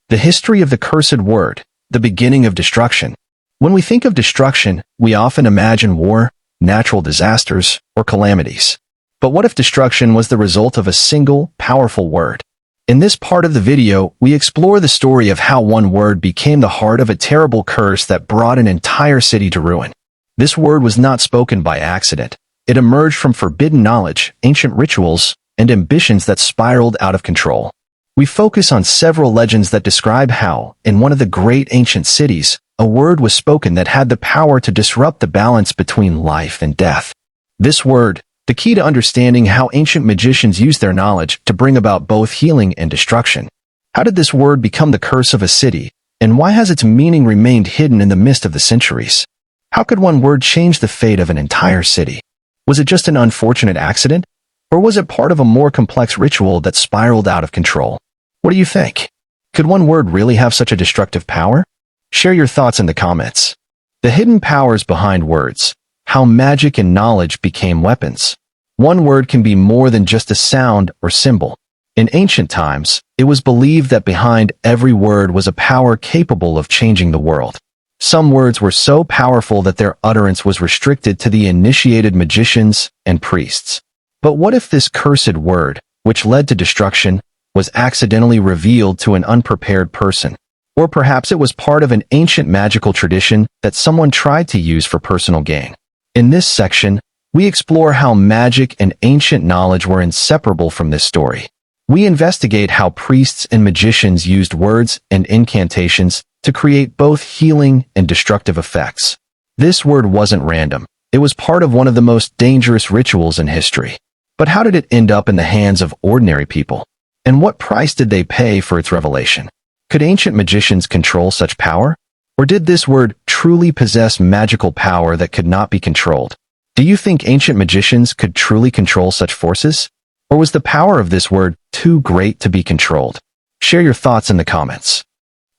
The history of the cursed word, the beginning of destruction. When we think of destruction, we often imagine war, natural disasters, or calamities. But what if destruction was the result of a single, powerful word? In this part of the video, we explore the story of how one word became the heart of a terrible curse that brought an entire city to ruin. This word was not spoken by accident. It emerged from forbidden knowledge, ancient rituals, and ambitions that spiraled out of control. We focus on several legends that describe how, in one of the great ancient cities, a word was spoken that had the power to disrupt the balance between life and death. This word, the key to understanding how ancient magicians used their knowledge to bring about both healing and destruction. How did this word become the curse of a city, and why has its meaning remained hidden in the mist of the centuries? How could one word change the fate of an entire city? Was it just an unfortunate accident, or was it part of a more complex ritual that spiraled out of control? What do you think? Could one word really have such a destructive power? Share your thoughts in the comments. The hidden powers behind words. How magic and knowledge became weapons. One word can be more than just a sound or symbol. In ancient times, it was believed that behind every word was a power capable of changing the world. Some words were so powerful that their utterance was restricted to the initiated magicians and priests. But what if this cursed word, which led to destruction, was accidentally revealed to an unprepared person? Or perhaps it was part of an ancient magical tradition that someone tried to use for personal gain. In this section, we explore how magic and ancient knowledge were inseparable from this story. We investigate how priests and magicians used words and incantations to create both healing and destructive effects. This word wasn't random. It was part of one of the most dangerous rituals in history. But how did it end up in the hands of ordinary people? And what price did they pay for its revelation? Could ancient magicians control such power? Or did this word truly possess magical power that could not be controlled? Do you think ancient magicians could truly control such forces? Or was the power of this word too great to be controlled? Share your thoughts in the comments.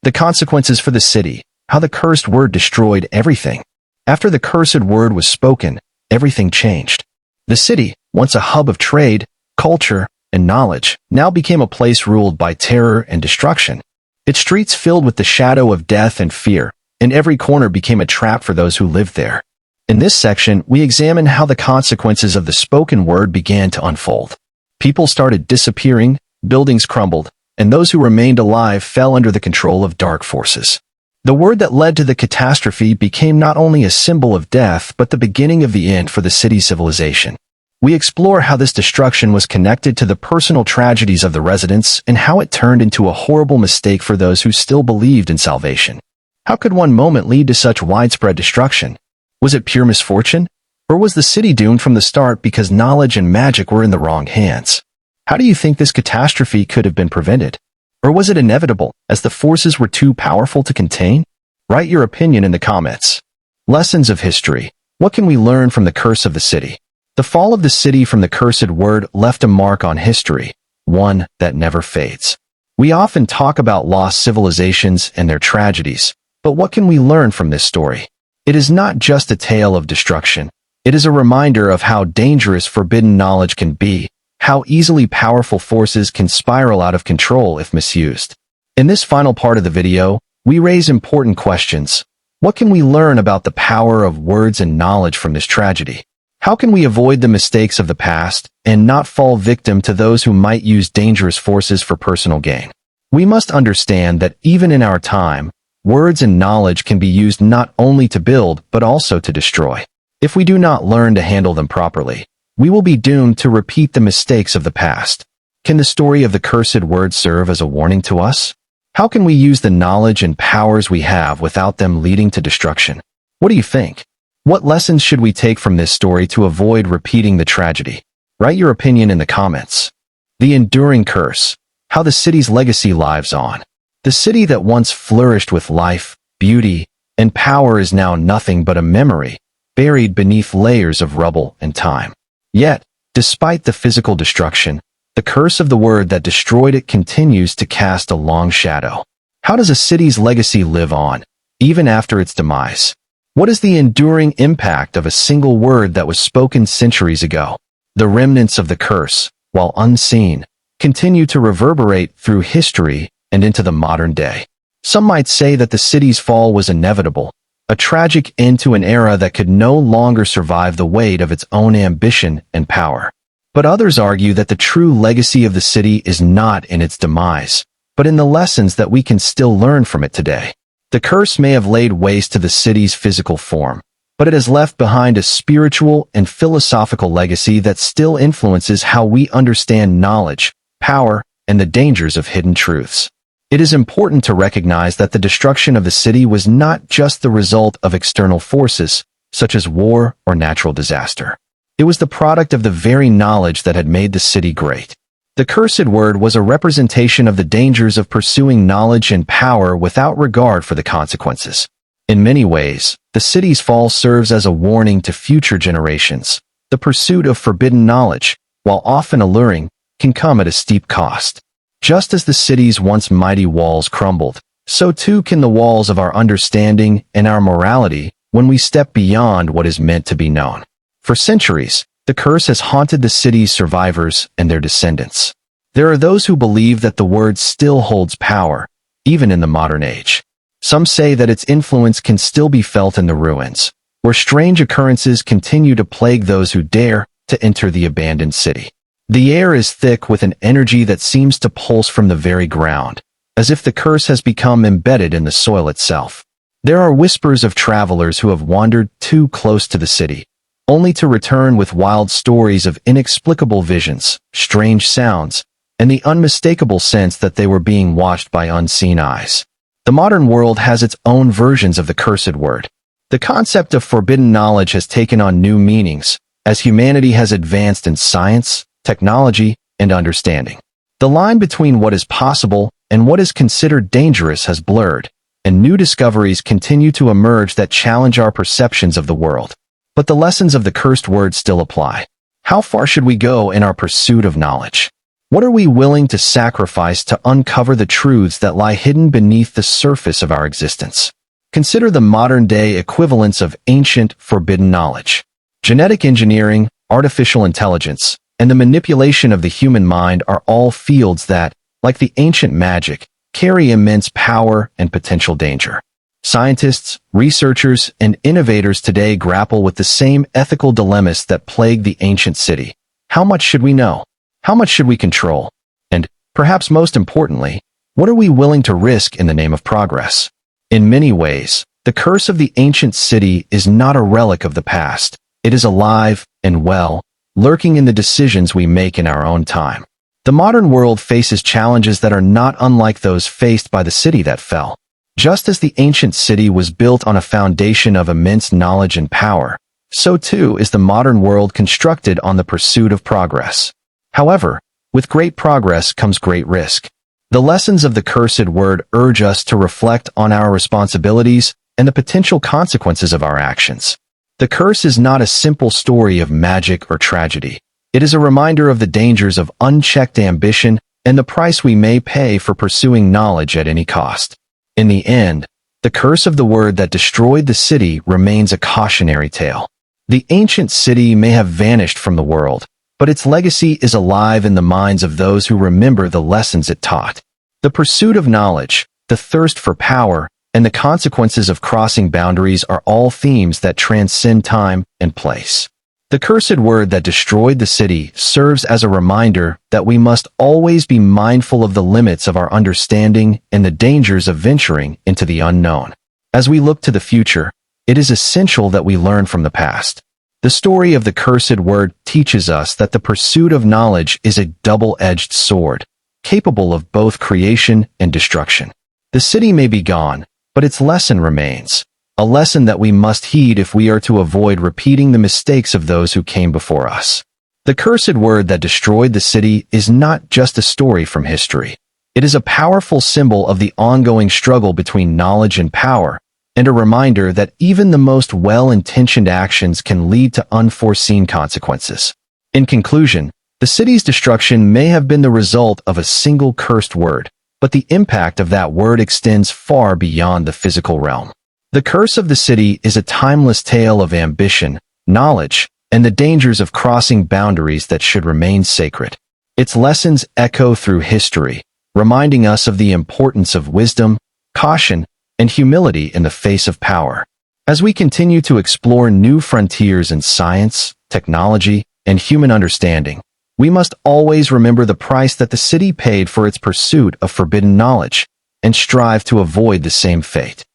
The consequences for the city, how the cursed word destroyed everything. After the cursed word was spoken, everything changed. The city, once a hub of trade, culture, and knowledge, now became a place ruled by terror and destruction. Its streets filled with the shadow of death and fear, and every corner became a trap for those who lived there. In this section, we examine how the consequences of the spoken word began to unfold. People started disappearing, buildings crumbled, and those who remained alive fell under the control of dark forces. The word that led to the catastrophe became not only a symbol of death, but the beginning of the end for the city's civilization. We explore how this destruction was connected to the personal tragedies of the residents and how it turned into a horrible mistake for those who still believed in salvation. How could one moment lead to such widespread destruction? Was it pure misfortune? Or was the city doomed from the start because knowledge and magic were in the wrong hands? How do you think this catastrophe could have been prevented? Or was it inevitable, as the forces were too powerful to contain? Write your opinion in the comments. Lessons of history. What can we learn from the curse of the city? The fall of the city from the cursed word left a mark on history, one that never fades. We often talk about lost civilizations and their tragedies, but what can we learn from this story? It is not just a tale of destruction. It is a reminder of how dangerous forbidden knowledge can be, how easily powerful forces can spiral out of control if misused. In this final part of the video, we raise important questions. What can we learn about the power of words and knowledge from this tragedy? How can we avoid the mistakes of the past and not fall victim to those who might use dangerous forces for personal gain? We must understand that even in our time, words and knowledge can be used not only to build but also to destroy. If we do not learn to handle them properly, we will be doomed to repeat the mistakes of the past. Can the story of the cursed word serve as a warning to us? How can we use the knowledge and powers we have without them leading to destruction? What do you think? What lessons should we take from this story to avoid repeating the tragedy? Write your opinion in the comments. The enduring curse. How the city's legacy lives on. The city that once flourished with life, beauty, and power is now nothing but a memory, buried beneath layers of rubble and time. Yet, despite the physical destruction, the curse of the word that destroyed it continues to cast a long shadow. How does a city's legacy live on, even after its demise? What is the enduring impact of a single word that was spoken centuries ago? The remnants of the curse, while unseen, continue to reverberate through history and into the modern day. Some might say that the city's fall was inevitable, a tragic end to an era that could no longer survive the weight of its own ambition and power. But others argue that the true legacy of the city is not in its demise, but in the lessons that we can still learn from it today. The curse may have laid waste to the city's physical form, but it has left behind a spiritual and philosophical legacy that still influences how we understand knowledge, power, and the dangers of hidden truths. It is important to recognize that the destruction of the city was not just the result of external forces, such as war or natural disaster. It was the product of the very knowledge that had made the city great. The cursed word was a representation of the dangers of pursuing knowledge and power without regard for the consequences. In many ways, the city's fall serves as a warning to future generations. The pursuit of forbidden knowledge, while often alluring, can come at a steep cost. Just as the city's once mighty walls crumbled, so too can the walls of our understanding and our morality when we step beyond what is meant to be known. For centuries, the curse has haunted the city's survivors and their descendants. There are those who believe that the word still holds power, even in the modern age. Some say that its influence can still be felt in the ruins, where strange occurrences continue to plague those who dare to enter the abandoned city. The air is thick with an energy that seems to pulse from the very ground, as if the curse has become embedded in the soil itself. There are whispers of travelers who have wandered too close to the city, only to return with wild stories of inexplicable visions, strange sounds, and the unmistakable sense that they were being watched by unseen eyes. The modern world has its own versions of the cursed word. The concept of forbidden knowledge has taken on new meanings, as humanity has advanced in science, technology, and understanding. The line between what is possible and what is considered dangerous has blurred, and new discoveries continue to emerge that challenge our perceptions of the world. But the lessons of the cursed word still apply. How far should we go in our pursuit of knowledge? What are we willing to sacrifice to uncover the truths that lie hidden beneath the surface of our existence? Consider the modern-day equivalents of ancient, forbidden knowledge. Genetic engineering, artificial intelligence, and the manipulation of the human mind are all fields that, like the ancient magic, carry immense power and potential danger. Scientists, researchers, and innovators today grapple with the same ethical dilemmas that plagued the ancient city. How much should we know? How much should we control? And, perhaps most importantly, what are we willing to risk in the name of progress? In many ways, the curse of the ancient city is not a relic of the past. It is alive and well, lurking in the decisions we make in our own time. The modern world faces challenges that are not unlike those faced by the city that fell. Just as the ancient city was built on a foundation of immense knowledge and power, so too is the modern world constructed on the pursuit of progress. However, with great progress comes great risk. The lessons of the cursed word urge us to reflect on our responsibilities and the potential consequences of our actions. The curse is not a simple story of magic or tragedy. It is a reminder of the dangers of unchecked ambition and the price we may pay for pursuing knowledge at any cost. In the end, the curse of the word that destroyed the city remains a cautionary tale. The ancient city may have vanished from the world, but its legacy is alive in the minds of those who remember the lessons it taught. The pursuit of knowledge, the thirst for power, and the consequences of crossing boundaries are all themes that transcend time and place. The cursed word that destroyed the city serves as a reminder that we must always be mindful of the limits of our understanding and the dangers of venturing into the unknown. As we look to the future, it is essential that we learn from the past. The story of the cursed word teaches us that the pursuit of knowledge is a double-edged sword, capable of both creation and destruction. The city may be gone, but its lesson remains, a lesson that we must heed if we are to avoid repeating the mistakes of those who came before us. The cursed word that destroyed the city is not just a story from history. It is a powerful symbol of the ongoing struggle between knowledge and power, and a reminder that even the most well-intentioned actions can lead to unforeseen consequences. In conclusion, the city's destruction may have been the result of a single cursed word, but the impact of that word extends far beyond the physical realm. The curse of the city is a timeless tale of ambition, knowledge, and the dangers of crossing boundaries that should remain sacred. Its lessons echo through history, reminding us of the importance of wisdom, caution, and humility in the face of power. As we continue to explore new frontiers in science, technology, and human understanding, we must always remember the price that the city paid for its pursuit of forbidden knowledge, and strive to avoid the same fate.